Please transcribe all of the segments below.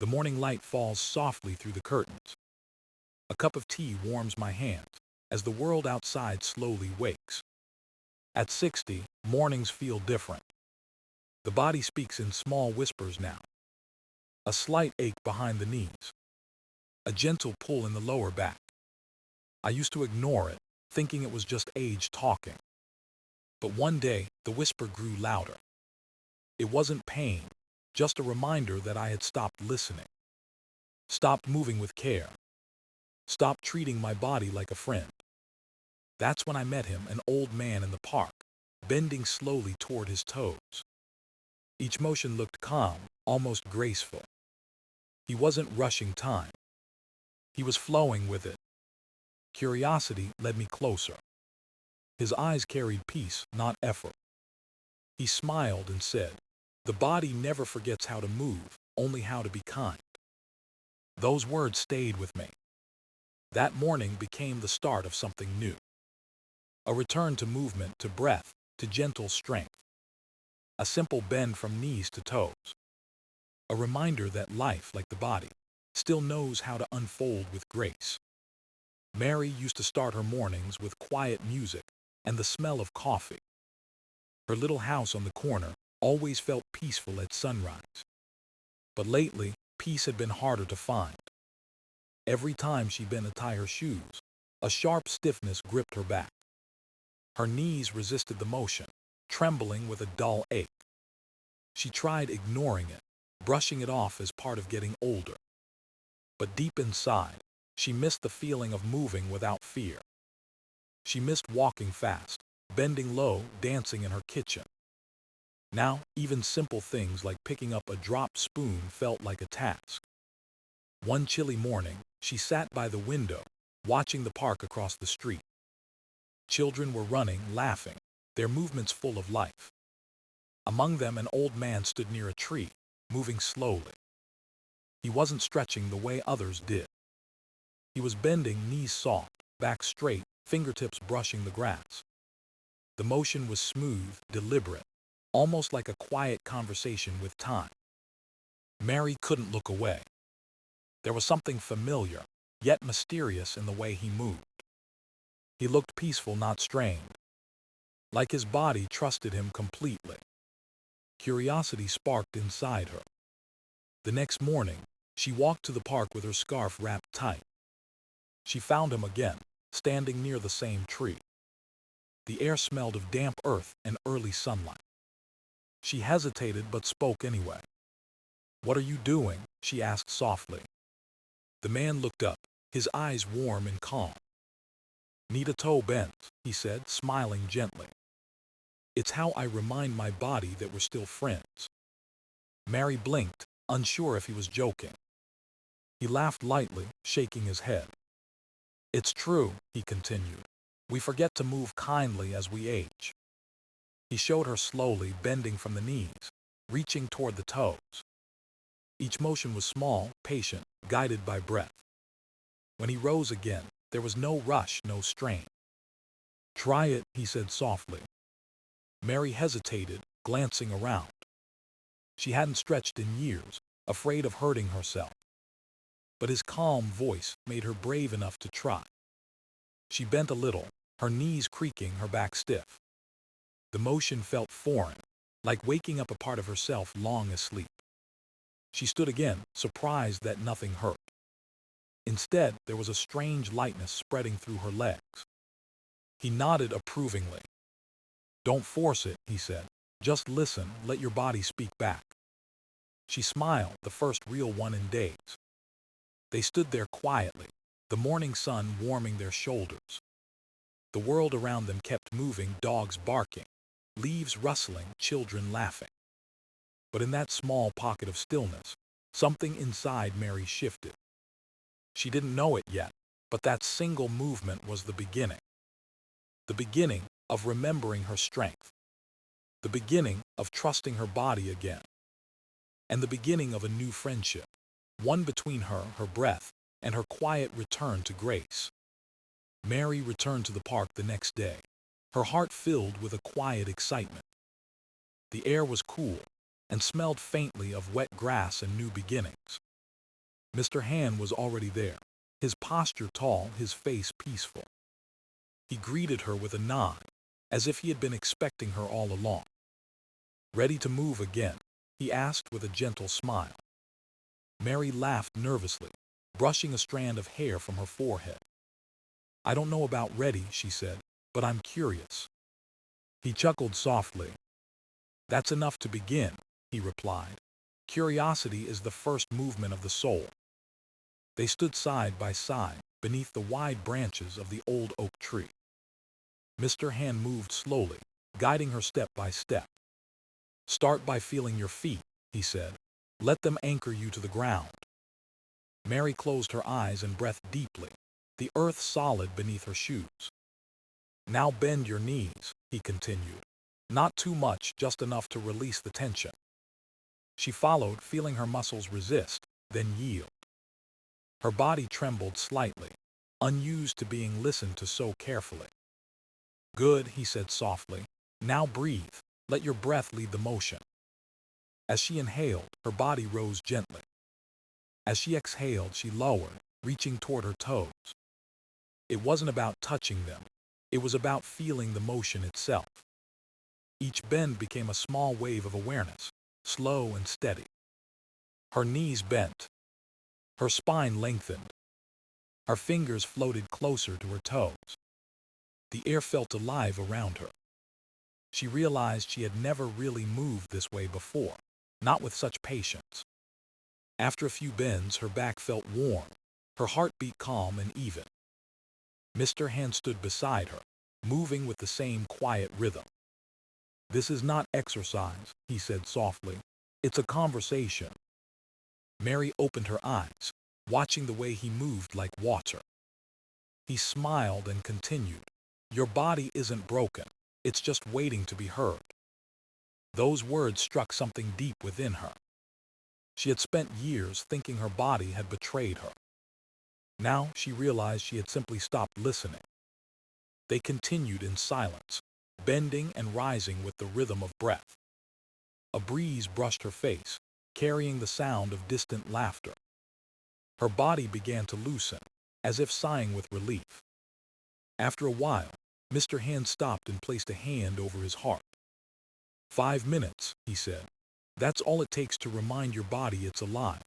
The morning light falls softly through the curtains. A cup of tea warms my hands as the world outside slowly wakes. At 60, mornings feel different. The body speaks in small whispers now. A slight ache behind the knees. A gentle pull in the lower back. I used to ignore it, thinking it was just age talking. But one day, the whisper grew louder. It wasn't pain, just a reminder that I had stopped listening. Stopped moving with care. Stopped treating my body like a friend. That's when I met him, an old man in the park, bending slowly toward his toes. Each motion looked calm, almost graceful. He wasn't rushing time. He was flowing with it. Curiosity led me closer. His eyes carried peace, not effort. He smiled and said, "The body never forgets how to move, only how to be kind." Those words stayed with me. That morning became the start of something new. A return to movement, to breath, to gentle strength. A simple bend from knees to toes. A reminder that life, like the body, still knows how to unfold with grace. Mary used to start her mornings with quiet music and the smell of coffee. Her little house on the corner always felt peaceful at sunrise. But lately, peace had been harder to find. Every time she bent to tie her shoes, a sharp stiffness gripped her back. Her knees resisted the motion, trembling with a dull ache. She tried ignoring it, brushing it off as part of getting older. But deep inside, she missed the feeling of moving without fear. She missed walking fast, bending low, dancing in her kitchen. Now, even simple things like picking up a dropped spoon felt like a task. One chilly morning, she sat by the window, watching the park across the street. Children were running, laughing, their movements full of life. Among them, an old man stood near a tree, moving slowly. He wasn't stretching the way others did. He was bending, knees soft, back straight, fingertips brushing the grass. The motion was smooth, deliberate, almost like a quiet conversation with time. Mary couldn't look away. There was something familiar, yet mysterious in the way he moved. He looked peaceful, not strained. Like his body trusted him completely. Curiosity sparked inside her. The next morning, she walked to the park with her scarf wrapped tight. She found him again, standing near the same tree. The air smelled of damp earth and early sunlight. She hesitated but spoke anyway. "What are you doing?" she asked softly. The man looked up, his eyes warm and calm. "Need a toe bent," he said, smiling gently. "It's how I remind my body that we're still friends." Mary blinked, unsure if he was joking. He laughed lightly, shaking his head. "It's true," he continued. "We forget to move kindly as we age." He showed her slowly, bending from the knees, reaching toward the toes. Each motion was small, patient, guided by breath. When he rose again, there was no rush, no strain. "Try it," he said softly. Mary hesitated, glancing around. She hadn't stretched in years, afraid of hurting herself. But his calm voice made her brave enough to try. She bent a little, her knees creaking, her back stiff. The motion felt foreign, like waking up a part of herself long asleep. She stood again, surprised that nothing hurt. Instead, there was a strange lightness spreading through her legs. He nodded approvingly. "Don't force it," he said. "Just listen, let your body speak back." She smiled, the first real one in days. They stood there quietly, the morning sun warming their shoulders. The world around them kept moving, dogs barking, leaves rustling, children laughing. But in that small pocket of stillness, something inside Mary shifted. She didn't know it yet, but that single movement was the beginning. The beginning of remembering her strength. The beginning of trusting her body again. And the beginning of a new friendship, one between her, her breath, and her quiet return to grace. Mary returned to the park the next day, her heart filled with a quiet excitement. The air was cool and smelled faintly of wet grass and new beginnings. Mr. Han was already there, his posture tall, his face peaceful. He greeted her with a nod, as if he had been expecting her all along. "Ready to move again?" he asked with a gentle smile. Mary laughed nervously, brushing a strand of hair from her forehead. "I don't know about ready," she said, "but I'm curious." He chuckled softly. "That's enough to begin," he replied. "Curiosity is the first movement of the soul." They stood side by side, beneath the wide branches of the old oak tree. Mr. Han moved slowly, guiding her step by step. "Start by feeling your feet," he said. "Let them anchor you to the ground." Mary closed her eyes and breathed deeply, the earth solid beneath her shoes. "Now bend your knees," he continued. "Not too much, just enough to release the tension." She followed, feeling her muscles resist, then yield. Her body trembled slightly, unused to being listened to so carefully. "Good," he said softly. "Now breathe. Let your breath lead the motion." As she inhaled, her body rose gently. As she exhaled, she lowered, reaching toward her toes. It wasn't about touching them. It was about feeling the motion itself. Each bend became a small wave of awareness, slow and steady. Her knees bent. Her spine lengthened. Her fingers floated closer to her toes. The air felt alive around her. She realized she had never really moved this way before, not with such patience. After a few bends, her back felt warm, her heart beat calm and even. Mr. Han stood beside her, moving with the same quiet rhythm. "This is not exercise," he said softly. "It's a conversation." Mary opened her eyes, watching the way he moved like water. He smiled and continued. "Your body isn't broken. It's just waiting to be heard." Those words struck something deep within her. She had spent years thinking her body had betrayed her. Now she realized she had simply stopped listening. They continued in silence, bending and rising with the rhythm of breath. A breeze brushed her face, carrying the sound of distant laughter. Her body began to loosen, as if sighing with relief. After a while, Mr. Han stopped and placed a hand over his heart. "5 minutes," he said. "That's all it takes to remind your body it's alive."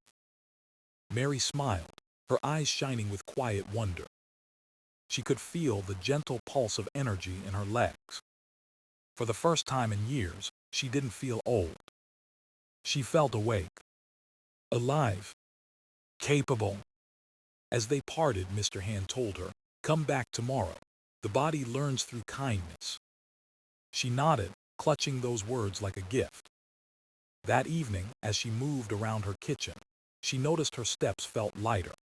Mary smiled, her eyes shining with quiet wonder. She could feel the gentle pulse of energy in her legs. For the first time in years, she didn't feel old. She felt awake, alive, capable. As they parted, Mr. Han told her, "Come back tomorrow. The body learns through kindness." She nodded, clutching those words like a gift. That evening, as she moved around her kitchen, she noticed her steps felt lighter.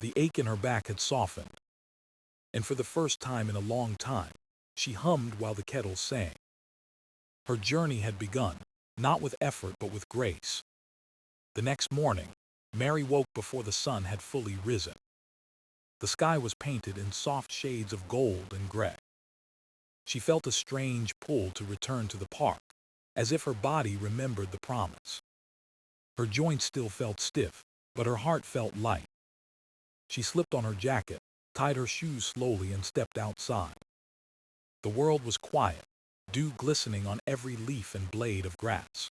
The ache in her back had softened, and for the first time in a long time, she hummed while the kettle sang. Her journey had begun, not with effort but with grace. The next morning, Mary woke before the sun had fully risen. The sky was painted in soft shades of gold and gray. She felt a strange pull to return to the park, as if her body remembered the promise. Her joints still felt stiff, but her heart felt light. She slipped on her jacket, tied her shoes slowly, and stepped outside. The world was quiet, dew glistening on every leaf and blade of grass.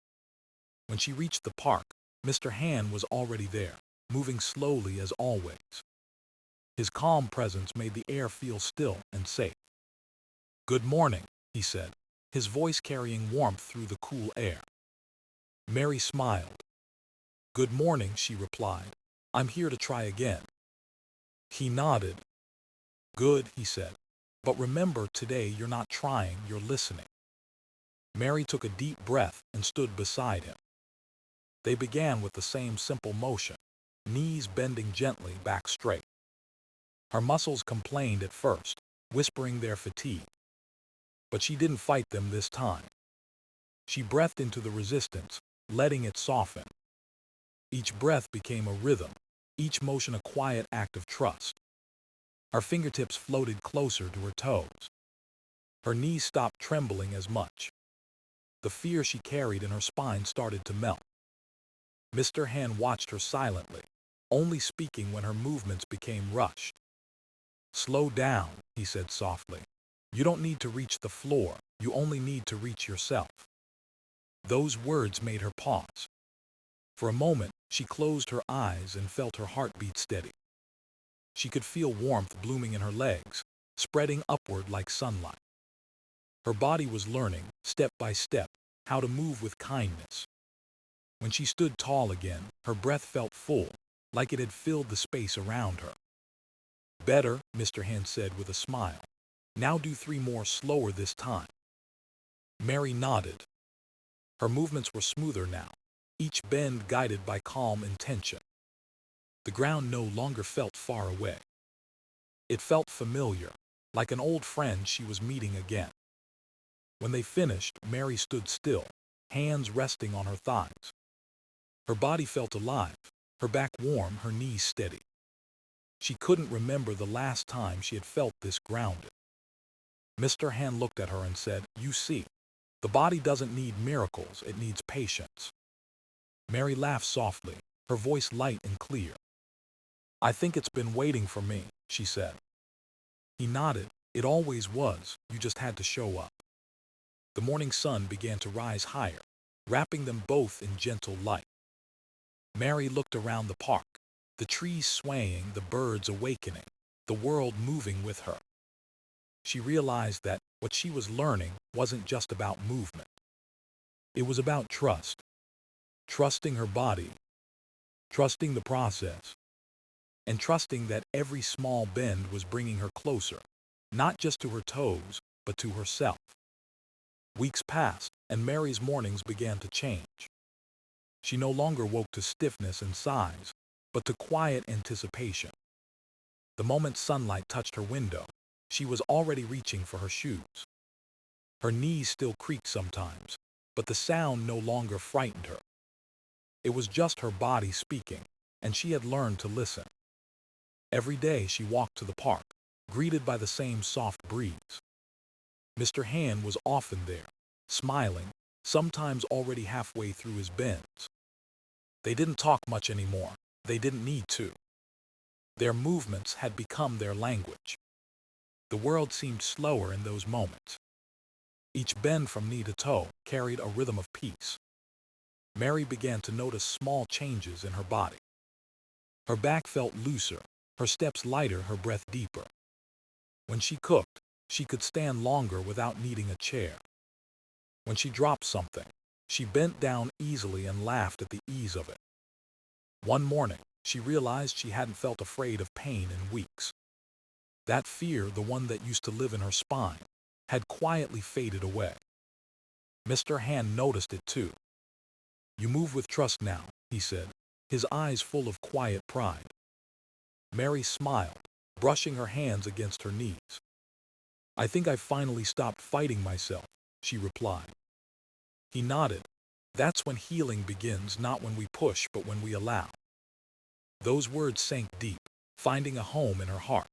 When she reached the park, Mr. Han was already there, moving slowly as always. His calm presence made the air feel still and safe. "Good morning," he said, his voice carrying warmth through the cool air. Mary smiled. "Good morning," she replied. "I'm here to try again." He nodded. "Good," he said. "But remember, today you're not trying, you're listening." Mary took a deep breath and stood beside him. They began with the same simple motion, knees bending gently, back straight. Her muscles complained at first, whispering their fatigue. But she didn't fight them this time. She breathed into the resistance, letting it soften. Each breath became a rhythm, each motion a quiet act of trust. Her fingertips floated closer to her toes. Her knees stopped trembling as much. The fear she carried in her spine started to melt. Mr. Han watched her silently, only speaking when her movements became rushed. "Slow down," he said softly. "You don't need to reach the floor, you only need to reach yourself." Those words made her pause. For a moment, she closed her eyes and felt her heart beat steady. She could feel warmth blooming in her legs, spreading upward like sunlight. Her body was learning, step by step, how to move with kindness. When she stood tall again, her breath felt full, like it had filled the space around her. "Better," Mr. Hand said with a smile. "Now do 3 more slower this time." Mary nodded. Her movements were smoother now, each bend guided by calm intention. The ground no longer felt far away. It felt familiar, like an old friend she was meeting again. When they finished, Mary stood still, hands resting on her thighs. Her body felt alive, her back warm, her knees steady. She couldn't remember the last time she had felt this grounded. Mr. Hand looked at her and said, "You see, the body doesn't need miracles, it needs patience." Mary laughed softly, her voice light and clear. "I think it's been waiting for me," she said. He nodded. "It always was, you just had to show up." The morning sun began to rise higher, wrapping them both in gentle light. Mary looked around the park, the trees swaying, the birds awakening, the world moving with her. She realized that what she was learning wasn't just about movement. It was about trust. Trusting her body, trusting the process, and trusting that every small bend was bringing her closer, not just to her toes, but to herself. Weeks passed, and Mary's mornings began to change. She no longer woke to stiffness and sighs, but to quiet anticipation. The moment sunlight touched her window, she was already reaching for her shoes. Her knees still creaked sometimes, but the sound no longer frightened her. It was just her body speaking, and she had learned to listen. Every day she walked to the park, greeted by the same soft breeze. Mr. Hand was often there, smiling, sometimes already halfway through his bends. They didn't talk much anymore. They didn't need to. Their movements had become their language. The world seemed slower in those moments. Each bend from knee to toe carried a rhythm of peace. Mary began to notice small changes in her body. Her back felt looser, her steps lighter, her breath deeper. When she cooked, she could stand longer without needing a chair. When she dropped something, she bent down easily and laughed at the ease of it. One morning, she realized she hadn't felt afraid of pain in weeks. That fear, the one that used to live in her spine, had quietly faded away. Mr. Hand noticed it too. "You move with trust now," he said, his eyes full of quiet pride. Mary smiled, brushing her hands against her knees. "I think I finally stopped fighting myself," she replied. He nodded. "That's when healing begins, not when we push, but when we allow." Those words sank deep, finding a home in her heart.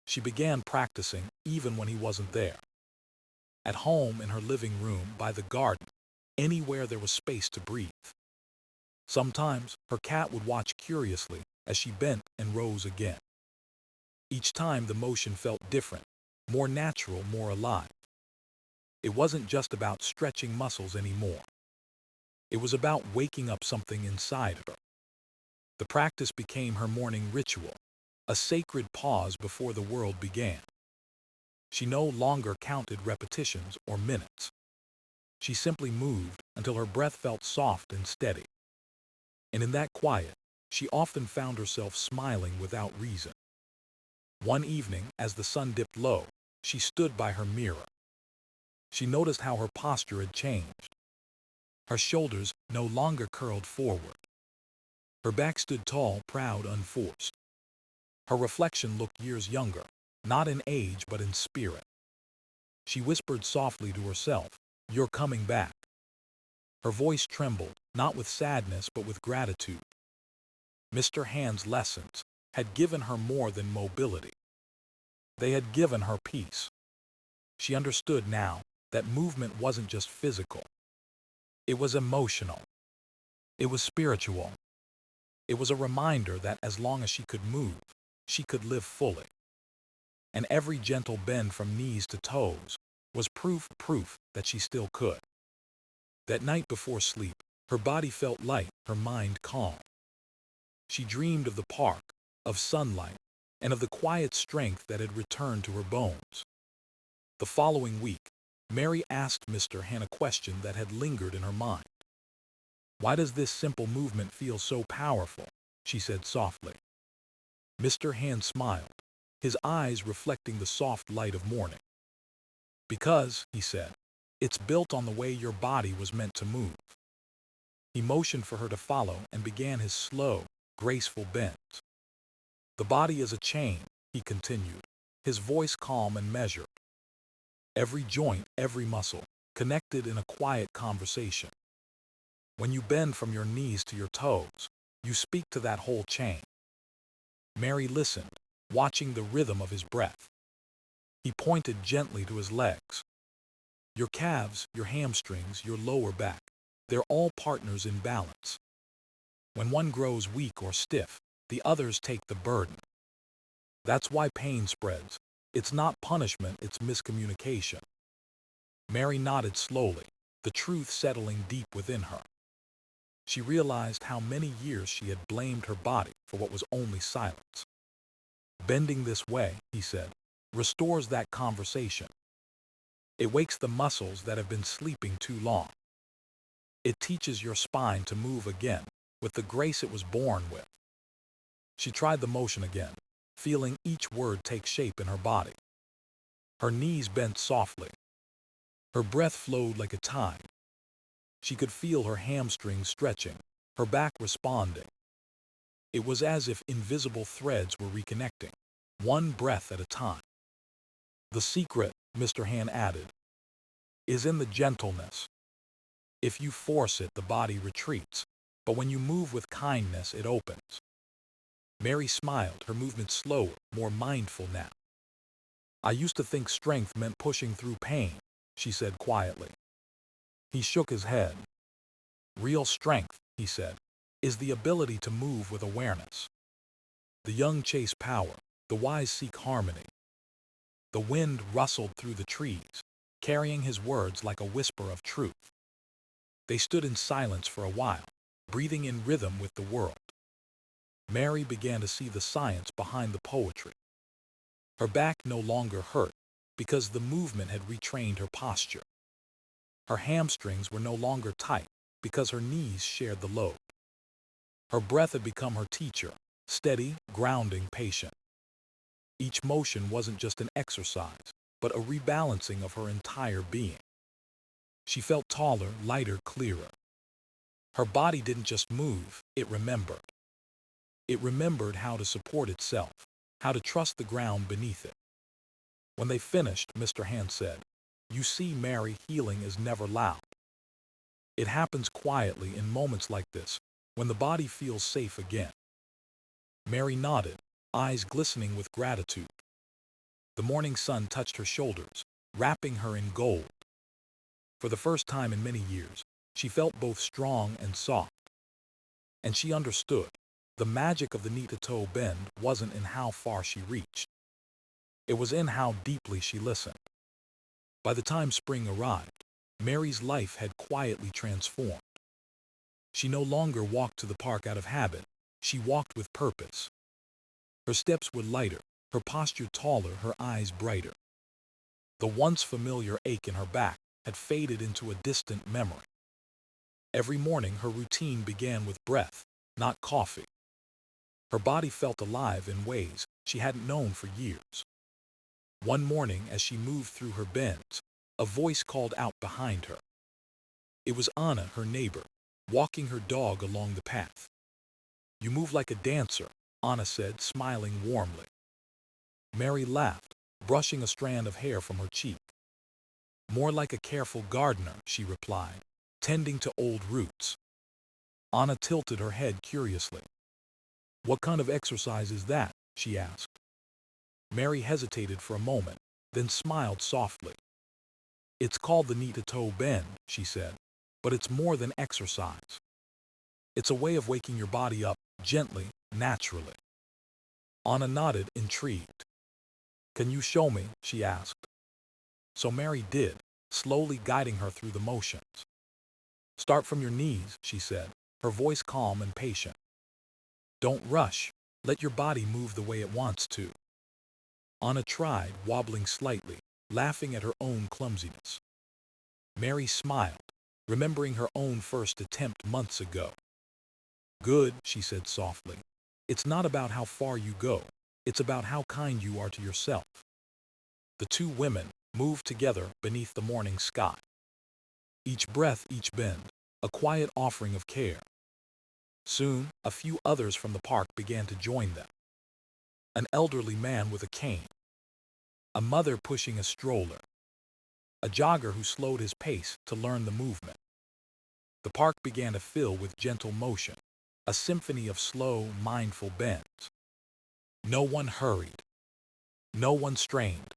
She began practicing even when he wasn't there. At home, in her living room, by the garden, anywhere there was space to breathe. Sometimes her cat would watch curiously as she bent and rose again. Each time the motion felt different, more natural, more alive. It wasn't just about stretching muscles anymore. It was about waking up something inside her. The practice became her morning ritual, a sacred pause before the world began. She no longer counted repetitions or minutes. She simply moved until her breath felt soft and steady. And in that quiet, she often found herself smiling without reason. One evening, as the sun dipped low, she stood by her mirror. She noticed how her posture had changed. Her shoulders no longer curled forward. Her back stood tall, proud, unforced. Her reflection looked years younger, not in age but in spirit. She whispered softly to herself, "You're coming back." Her voice trembled, not with sadness but with gratitude. Mr. Hand's lessons had given her more than mobility. They had given her peace. She understood now that movement wasn't just physical. It was emotional. It was spiritual. It was a reminder that as long as she could move, she could live fully. And every gentle bend from knees to toes was proof that she still could. That night before sleep, her body felt light, her mind calm. She dreamed of the park, of sunlight, and of the quiet strength that had returned to her bones. The following week, Mary asked Mr. Han a question that had lingered in her mind. "Why does this simple movement feel so powerful?" she said softly. Mr. Han smiled, his eyes reflecting the soft light of morning. "Because," he said, "it's built on the way your body was meant to move." He motioned for her to follow and began his slow, graceful bends. "The body is a chain," he continued, his voice calm and measured. Every joint, every muscle, connected in a quiet conversation. When you bend from your knees to your toes, you speak to that whole chain. Mary listened, watching the rhythm of his breath. He pointed gently to his legs. "Your calves, your hamstrings, your lower back, they're all partners in balance. When one grows weak or stiff, the others take the burden. That's why pain spreads. It's not punishment, it's miscommunication." Mary nodded slowly, the truth settling deep within her. She realized how many years she had blamed her body for what was only silence. "Bending this way," he said, "restores that conversation. It wakes the muscles that have been sleeping too long. It teaches your spine to move again, with the grace it was born with." She tried the motion again, feeling each word take shape in her body. Her knees bent softly. Her breath flowed like a tide. She could feel her hamstrings stretching, her back responding. It was as if invisible threads were reconnecting, one breath at a time. "The secret," Mr. Han added, "is in the gentleness. If you force it, the body retreats, but when you move with kindness, it opens." Mary smiled, her movement slower, more mindful now. "I used to think strength meant pushing through pain," she said quietly. He shook his head. "Real strength," he said, "is the ability to move with awareness. The young chase power, the wise seek harmony." The wind rustled through the trees, carrying his words like a whisper of truth. They stood in silence for a while, breathing in rhythm with the world. Mary began to see the science behind the poetry. Her back no longer hurt because the movement had retrained her posture. Her hamstrings were no longer tight because her knees shared the load. Her breath had become her teacher, steady, grounding, patient. Each motion wasn't just an exercise, but a rebalancing of her entire being. She felt taller, lighter, clearer. Her body didn't just move, it remembered. It remembered how to support itself, how to trust the ground beneath it. When they finished, Mr. Han said, "You see, Mary, healing is never loud. It happens quietly in moments like this, when the body feels safe again." Mary nodded, eyes glistening with gratitude. The morning sun touched her shoulders, wrapping her in gold. For the first time in many years, she felt both strong and soft. And she understood. The magic of the knee-to-toe bend wasn't in how far she reached. It was in how deeply she listened. By the time spring arrived, Mary's life had quietly transformed. She no longer walked to the park out of habit, she walked with purpose. Her steps were lighter, her posture taller, her eyes brighter. The once familiar ache in her back had faded into a distant memory. Every morning her routine began with breath, not coffee. Her body felt alive in ways she hadn't known for years. One morning, as she moved through her bends, a voice called out behind her. It was Anna, her neighbor, walking her dog along the path. "You move like a dancer," Anna said, smiling warmly. Mary laughed, brushing a strand of hair from her cheek. "More like a careful gardener," she replied, tending to old roots. Anna tilted her head curiously. "What kind of exercise is that?" she asked. Mary hesitated for a moment, then smiled softly. "It's called the knee-to-toe bend," she said, "but it's more than exercise. It's a way of waking your body up gently, naturally. Anna nodded, intrigued. "Can you show me?" she asked. So Mary did, slowly guiding her through the motions. "Start from your knees," she said, her voice calm and patient. "Don't rush. Let your body move the way it wants to." Anna tried, wobbling slightly, laughing at her own clumsiness. Mary smiled, remembering her own first attempt months ago. "Good," she said softly. "It's not about how far you go. It's about how kind you are to yourself." The two women moved together beneath the morning sky. Each breath, each bend, a quiet offering of care. Soon, a few others from the park began to join them. An elderly man with a cane, a mother pushing a stroller, a jogger who slowed his pace to learn the movement. The park began to fill with gentle motion, a symphony of slow, mindful bends. No one hurried. No one strained.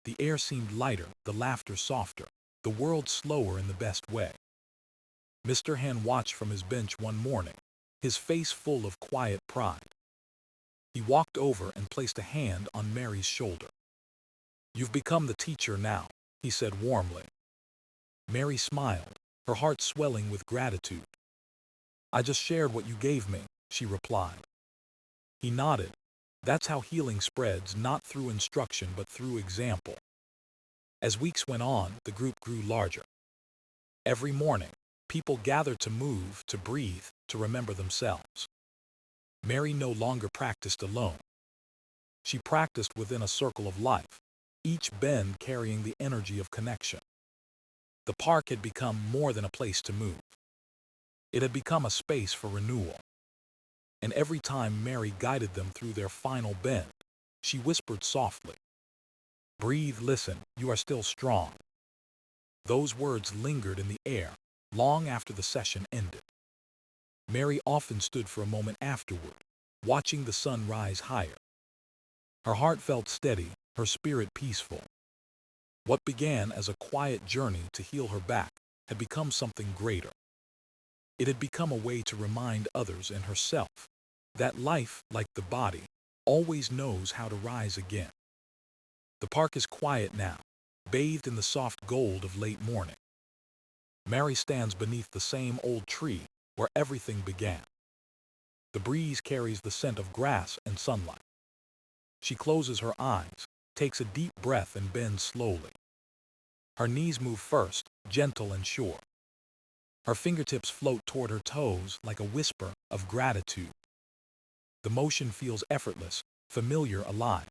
The air seemed lighter, the laughter softer, the world slower in the best way. Mr. Hen watched from his bench one morning, his face full of quiet pride. He walked over and placed a hand on Mary's shoulder. "You've become the teacher now," he said warmly. Mary smiled, her heart swelling with gratitude. "I just shared what you gave me," she replied. He nodded. "That's how healing spreads, not through instruction but through example." As weeks went on, the group grew larger. Every morning, people gathered to move, to breathe, to remember themselves. Mary no longer practiced alone. She practiced within a circle of life, each bend carrying the energy of connection. The park had become more than a place to move. It had become a space for renewal. And every time Mary guided them through their final bend, she whispered softly, "Breathe, listen, you are still strong." Those words lingered in the air long after the session ended. Mary often stood for a moment afterward, watching the sun rise higher. Her heart felt steady, her spirit peaceful. What began as a quiet journey to heal her back had become something greater. It had become a way to remind others and herself that life, like the body, always knows how to rise again. The park is quiet now, bathed in the soft gold of late morning. Mary stands beneath the same old tree where everything began. The breeze carries the scent of grass and sunlight. She closes her eyes, takes a deep breath and bends slowly. Her knees move first, gentle and sure. Her fingertips float toward her toes like a whisper of gratitude. The motion feels effortless, familiar, alive.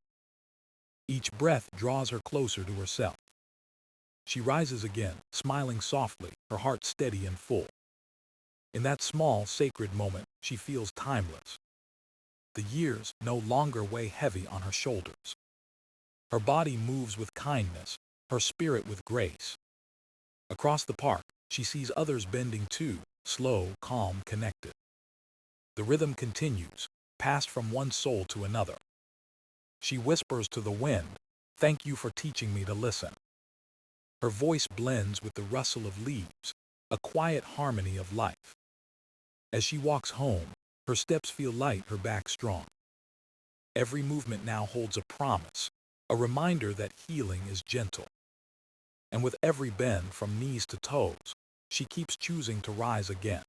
Each breath draws her closer to herself. She rises again, smiling softly, her heart steady and full. In that small, sacred moment, she feels timeless. The years no longer weigh heavy on her shoulders. Her body moves with kindness, her spirit with grace. Across the park, she sees others bending too, slow, calm, connected. The rhythm continues, passed from one soul to another. She whispers to the wind, "Thank you for teaching me to listen." Her voice blends with the rustle of leaves, a quiet harmony of life. As she walks home, her steps feel light, her back strong. Every movement now holds a promise, a reminder that healing is gentle. And with every bend from knees to toes, she keeps choosing to rise again.